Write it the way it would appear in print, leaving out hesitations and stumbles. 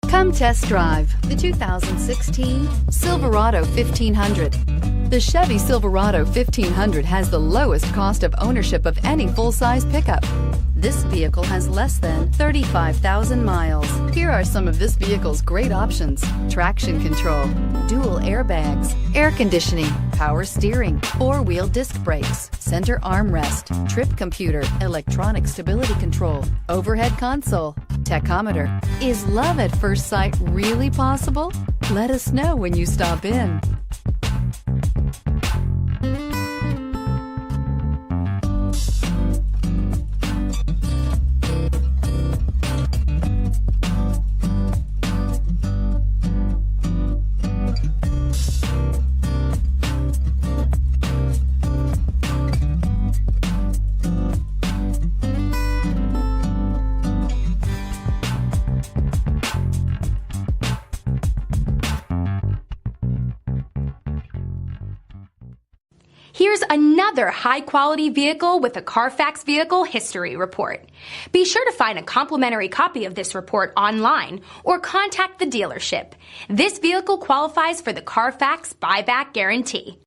Come test drive the 2016 Silverado 1500. The Chevy Silverado 1500 has the lowest cost of ownership of any full-size pickup. This vehicle has less than 35,000 miles. Here are some of this vehicle's great options: traction control, dual airbags, air conditioning, power steering, four-wheel disc brakes, center armrest, trip computer, electronic stability control, overhead console, tachometer. Is love at first sight really possible? Let us know when you stop in. Here's another high-quality vehicle with a Carfax Vehicle History Report. Be sure to find a complimentary copy of this report online or contact the dealership. This vehicle qualifies for the Carfax Buyback Guarantee.